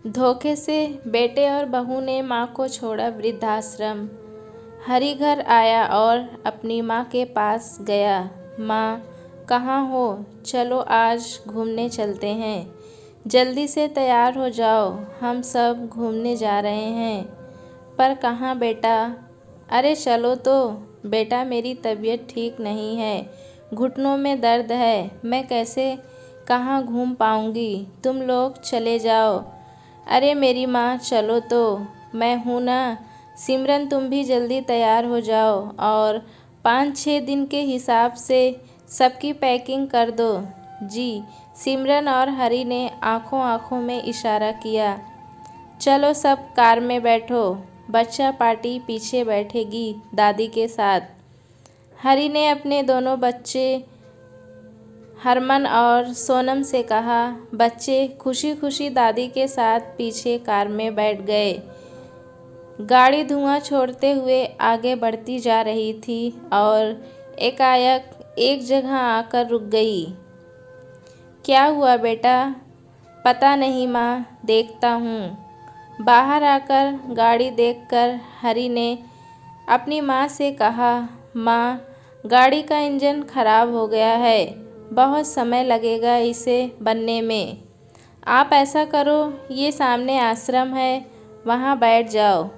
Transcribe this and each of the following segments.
धोखे से बेटे और बहू ने माँ को छोड़ा वृद्धाश्रम। हरी घर आया और अपनी माँ के पास गया। माँ, कहाँ हो? चलो आज घूमने चलते हैं। जल्दी से तैयार हो जाओ, हम सब घूमने जा रहे हैं। पर कहाँ बेटा? अरे चलो तो। बेटा, मेरी तबीयत ठीक नहीं है, घुटनों में दर्द है, मैं कैसे कहाँ घूम पाऊँगी? तुम लोग चले जाओ। अरे मेरी माँ, चलो तो, मैं हूँ ना। सिमरन, तुम भी जल्दी तैयार हो जाओ और 5-6 दिन के हिसाब से सबकी पैकिंग कर दो। जी। सिमरन और हरी ने आंखों आंखों में इशारा किया। चलो सब कार में बैठो, बच्चा पार्टी पीछे बैठेगी दादी के साथ। हरी ने अपने दोनों बच्चे हरमन और सोनम से कहा। बच्चे खुशी खुशी दादी के साथ पीछे कार में बैठ गए। गाड़ी धुआं छोड़ते हुए आगे बढ़ती जा रही थी और एकाएक एक जगह आकर रुक गई। क्या हुआ बेटा? पता नहीं माँ, देखता हूँ। बाहर आकर गाड़ी देखकर हरी ने अपनी माँ से कहा। माँ, गाड़ी का इंजन खराब हो गया है, बहुत समय लगेगा इसे बनने में। आप ऐसा करो, ये सामने आश्रम है, वहाँ बैठ जाओ।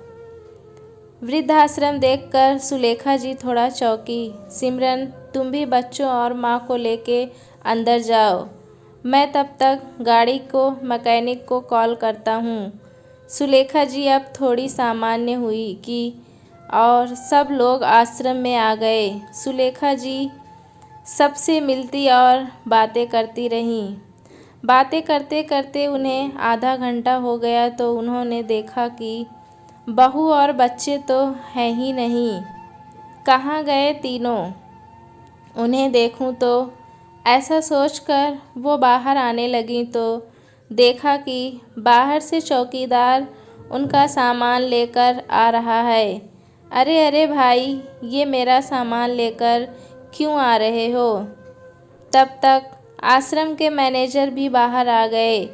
वृद्धाश्रम देखकर सुलेखा जी थोड़ा चौंकी। सिमरन, तुम भी बच्चों और माँ को लेके अंदर जाओ, मैं तब तक गाड़ी को मैकेनिक को कॉल करता हूँ। सुलेखा जी अब थोड़ी सामान्य हुई कि और सब लोग आश्रम में आ गए। सुलेखा जी सबसे मिलती और बातें करती रहीं। बातें करते करते उन्हें आधा घंटा हो गया तो उन्होंने देखा कि बहू और बच्चे तो हैं ही नहीं। कहाँ गए तीनों? उन्हें देखूं तो। ऐसा सोचकर वो बाहर आने लगी तो देखा कि बाहर से चौकीदार उनका सामान लेकर आ रहा है। अरे अरे भाई, ये मेरा सामान लेकर क्यों आ रहे हो? तब तक आश्रम के मैनेजर भी बाहर आ गए।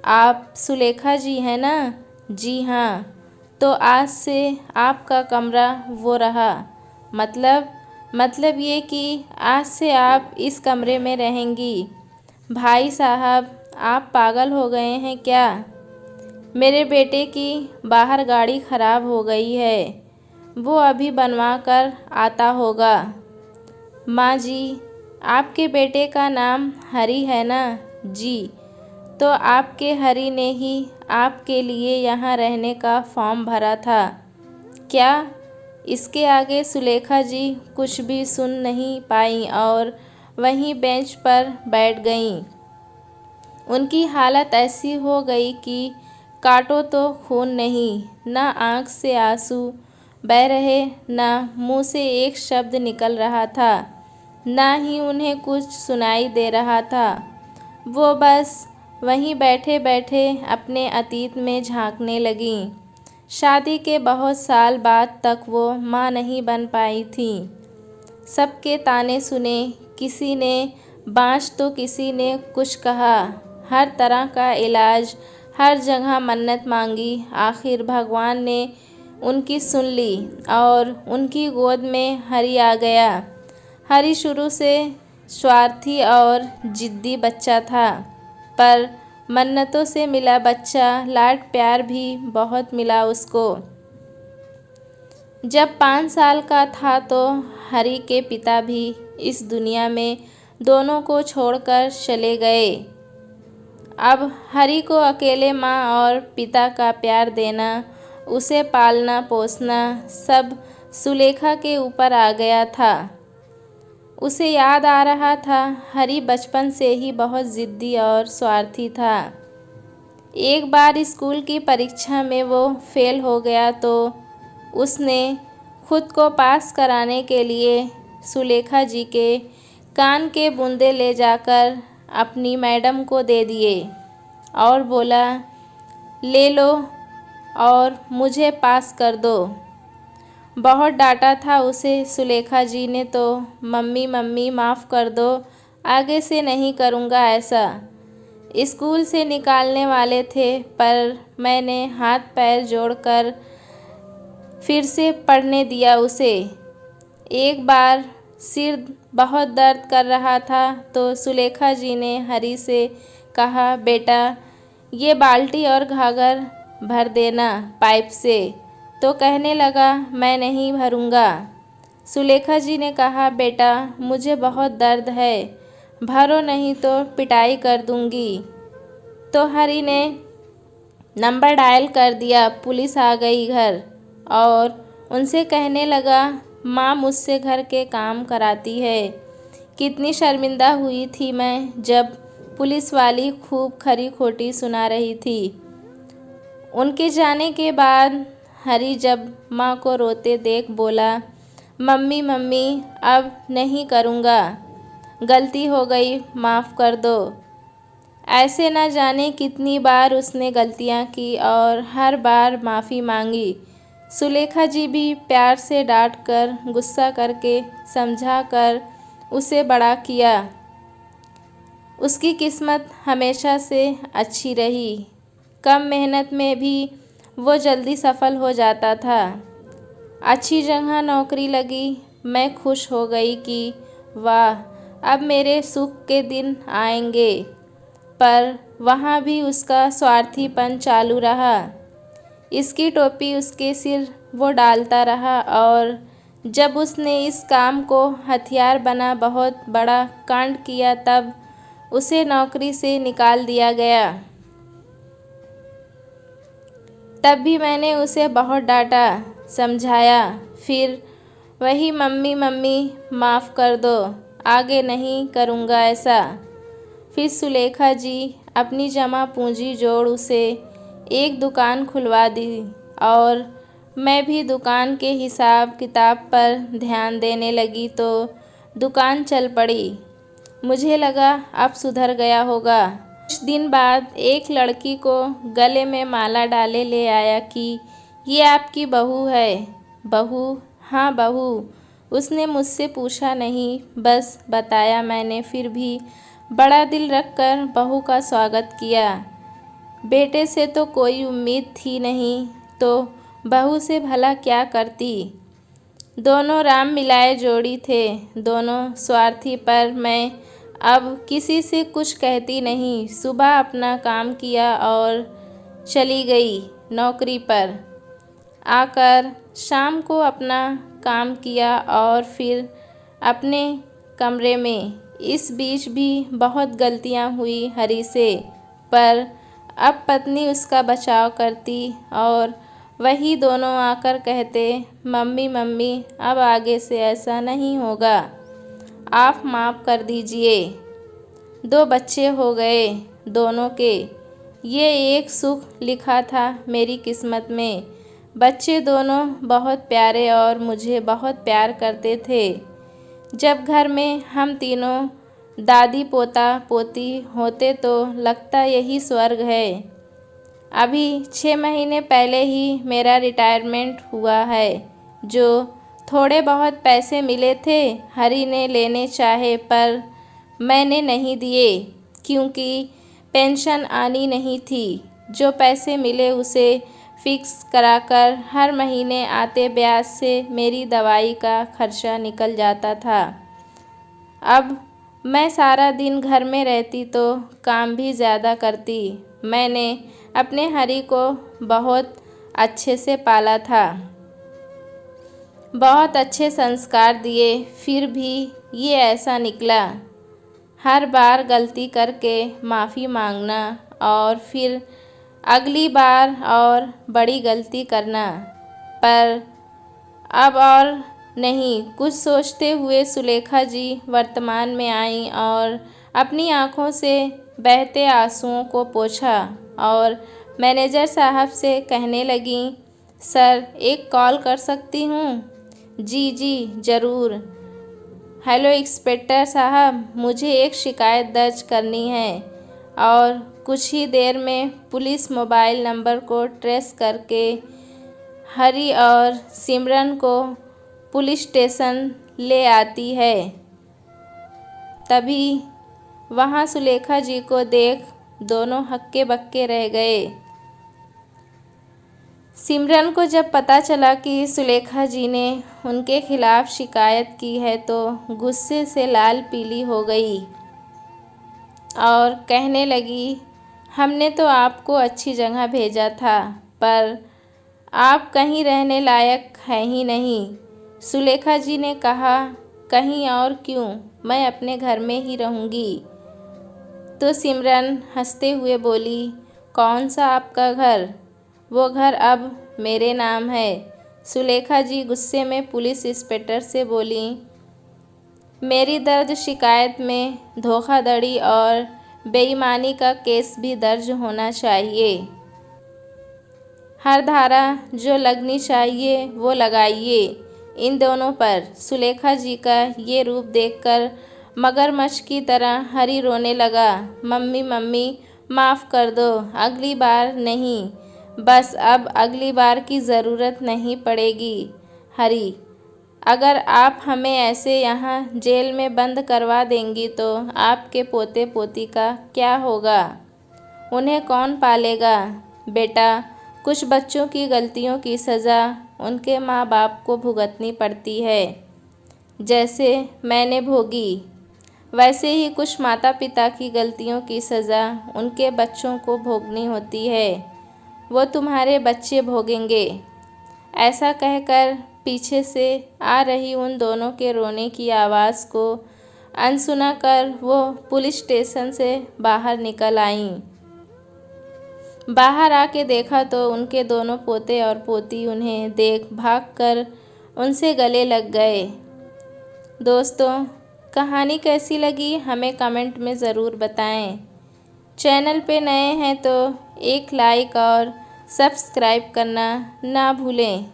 आप सुलेखा जी हैं ना? जी हाँ। तो आज से आपका कमरा वो रहा। मतलब ये कि आज से आप इस कमरे में रहेंगी। भाई साहब, आप पागल हो गए हैं क्या? मेरे बेटे की बाहर गाड़ी खराब हो गई है, वो अभी बनवा कर आता होगा। माँ जी, आपके बेटे का नाम हरी है ना? जी। तो आपके हरी ने ही आपके लिए यहाँ रहने का फॉर्म भरा था क्या? इसके आगे सुलेखा जी कुछ भी सुन नहीं पाईं और वहीं बेंच पर बैठ गईं। उनकी हालत ऐसी हो गई कि काटो तो खून नहीं, ना आँख से आंसू बह रहे, ना मुंह से एक शब्द निकल रहा था, ना ही उन्हें कुछ सुनाई दे रहा था। वो बस वहीं बैठे बैठे अपने अतीत में झांकने लगीं। शादी के बहुत साल बाद तक वो माँ नहीं बन पाई थी। सबके ताने सुने, किसी ने बाँच तो किसी ने कुछ कहा, हर तरह का इलाज, हर जगह मन्नत मांगी। आखिर भगवान ने उनकी सुन ली और उनकी गोद में हरी आ गया। हरी शुरू से स्वार्थी और जिद्दी बच्चा था, पर मन्नतों से मिला बच्चा, लाड प्यार भी बहुत मिला उसको। जब 5 साल का था तो हरी के पिता भी इस दुनिया में दोनों को छोड़कर चले गए। अब हरी को अकेले माँ और पिता का प्यार देना, उसे पालना पोसना सब सुलेखा के ऊपर आ गया था। उसे याद आ रहा था, हरी बचपन से ही बहुत ज़िद्दी और स्वार्थी था। एक बार स्कूल की परीक्षा में वो फेल हो गया तो उसने खुद को पास कराने के लिए सुलेखा जी के कान के बूंदे ले जाकर अपनी मैडम को दे दिए और बोला, ले लो और मुझे पास कर दो। बहुत डांटा था उसे सुलेखा जी ने तो मम्मी मम्मी माफ़ कर दो, आगे से नहीं करूँगा ऐसा। स्कूल से निकालने वाले थे, पर मैंने हाथ पैर जोड़कर फिर से पढ़ने दिया उसे। एक बार सिर बहुत दर्द कर रहा था तो सुलेखा जी ने हरी से कहा, बेटा ये बाल्टी और घाघर भर देना पाइप से। तो कहने लगा, मैं नहीं भरूँगा। सुलेखा जी ने कहा, बेटा मुझे बहुत दर्द है, भरो नहीं तो पिटाई कर दूँगी। तो हरी ने नंबर डायल कर दिया। पुलिस आ गई घर और उनसे कहने लगा, माँ मुझसे घर के काम कराती है। कितनी शर्मिंदा हुई थी मैं जब पुलिस वाली खूब खरी खोटी सुना रही थी। उनके जाने के बाद हरी जब माँ को रोते देख बोला, मम्मी मम्मी अब नहीं करूँगा, गलती हो गई, माफ़ कर दो। ऐसे न जाने कितनी बार उसने गलतियाँ की और हर बार माफ़ी मांगी। सुलेखा जी भी प्यार से डांट कर, गुस्सा करके, समझा कर उसे बड़ा किया। उसकी किस्मत हमेशा से अच्छी रही। कम मेहनत में भी वो जल्दी सफल हो जाता था। अच्छी जगह नौकरी लगी। मैं खुश हो गई कि वाह, अब मेरे सुख के दिन आएंगे। पर वहाँ भी उसका स्वार्थीपन चालू रहा। इसकी टोपी उसके सिर वो डालता रहा और जब उसने इस काम को हथियार बना बहुत बड़ा कांड किया तब उसे नौकरी से निकाल दिया गया। तब भी मैंने उसे बहुत डांटा, समझाया, फिर वही मम्मी मम्मी माफ़ कर दो, आगे नहीं करूँगा ऐसा। फिर सुलेखा जी अपनी जमा पूंजी जोड़ उसे एक दुकान खुलवा दी और मैं भी दुकान के हिसाब किताब पर ध्यान देने लगी तो दुकान चल पड़ी। मुझे लगा अब सुधर गया होगा। कुछ दिन बाद एक लड़की को गले में माला डाले ले आया कि ये आपकी बहू है। बहू? हाँ बहू। उसने मुझसे पूछा नहीं, बस बताया मैंने। फिर भी बड़ा दिल रखकर बहू का स्वागत किया। बेटे से तो कोई उम्मीद थी नहीं तो बहू से भला क्या करती। दोनों राम मिलाए जोड़ी थे, दोनों स्वार्थी, पर मैं अब किसी से कुछ कहती नहीं। सुबह अपना काम किया और चली गई नौकरी पर। आकर शाम को अपना काम किया और फिर अपने कमरे में। इस बीच भी बहुत गलतियां हुई हरी से, पर अब पत्नी उसका बचाव करती और वही दोनों आकर कहते, मम्मी मम्मी अब आगे से ऐसा नहीं होगा, आप माफ़ कर दीजिए। 2 बच्चे हो गए दोनों के। ये एक सुख लिखा था मेरी किस्मत में। बच्चे दोनों बहुत प्यारे और मुझे बहुत प्यार करते थे। जब घर में हम तीनों दादी पोता पोती होते तो लगता यही स्वर्ग है। अभी 6 महीने पहले ही मेरा रिटायरमेंट हुआ है। जो थोड़े बहुत पैसे मिले थे हरी ने लेने चाहे पर मैंने नहीं दिए क्योंकि पेंशन आनी नहीं थी। जो पैसे मिले उसे फिक्स कराकर हर महीने आते ब्याज से मेरी दवाई का खर्चा निकल जाता था। अब मैं सारा दिन घर में रहती तो काम भी ज़्यादा करती। मैंने अपने हरी को बहुत अच्छे से पाला था, बहुत अच्छे संस्कार दिए, फिर भी ये ऐसा निकला। हर बार गलती करके माफ़ी मांगना और फिर अगली बार और बड़ी गलती करना। पर अब और नहीं। कुछ सोचते हुए सुलेखा जी वर्तमान में आईं और अपनी आँखों से बहते आंसुओं को पोंछा और मैनेजर साहब से कहने लगीं, सर एक कॉल कर सकती हूँ? जी जी ज़रूर। हेलो इंस्पेक्टर साहब, मुझे एक शिकायत दर्ज करनी है। और कुछ ही देर में पुलिस मोबाइल नंबर को ट्रेस करके हरी और सिमरन को पुलिस स्टेशन ले आती है। तभी वहाँ सुलेखा जी को देख दोनों हक्के बक्के रह गए। सिमरन को जब पता चला कि सुलेखा जी ने उनके खिलाफ शिकायत की है तो गुस्से से लाल पीली हो गई और कहने लगी, हमने तो आपको अच्छी जगह भेजा था, पर आप कहीं रहने लायक हैं ही नहीं। सुलेखा जी ने कहा, कहीं और क्यों, मैं अपने घर में ही रहूँगी। तो सिमरन हंसते हुए बोली, कौन सा आपका घर? वो घर अब मेरे नाम है। सुलेखा जी गुस्से में पुलिस इंस्पेक्टर से बोली, मेरी दर्ज शिकायत में धोखाधड़ी और बेईमानी का केस भी दर्ज होना चाहिए। हर धारा जो लगनी चाहिए वो लगाइए इन दोनों पर। सुलेखा जी का ये रूप देखकर मगरमच्छ की तरह हरी रोने लगा। मम्मी मम्मी माफ़ कर दो, अगली बार नहीं, बस अब अगली बार की ज़रूरत नहीं पड़ेगी हरी। अगर आप हमें ऐसे यहाँ जेल में बंद करवा देंगी तो आपके पोते पोती का क्या होगा? उन्हें कौन पालेगा? बेटा, कुछ बच्चों की गलतियों की सज़ा उनके माँ बाप को भुगतनी पड़ती है। जैसे मैंने भोगी, वैसे ही कुछ माता पिता की गलतियों की सज़ा उनके बच्चों को भोगनी होती है। वो तुम्हारे बच्चे भोगेंगे। ऐसा कहकर पीछे से आ रही उन दोनों के रोने की आवाज़ को अनसुना कर वो पुलिस स्टेशन से बाहर निकल आईं। बाहर आके देखा तो उनके दोनों पोते और पोती उन्हें देख भागकर उनसे गले लग गए। दोस्तों, कहानी कैसी लगी हमें कमेंट में ज़रूर बताएं। चैनल पे नए हैं तो एक लाइक और सब्सक्राइब करना ना भूलें।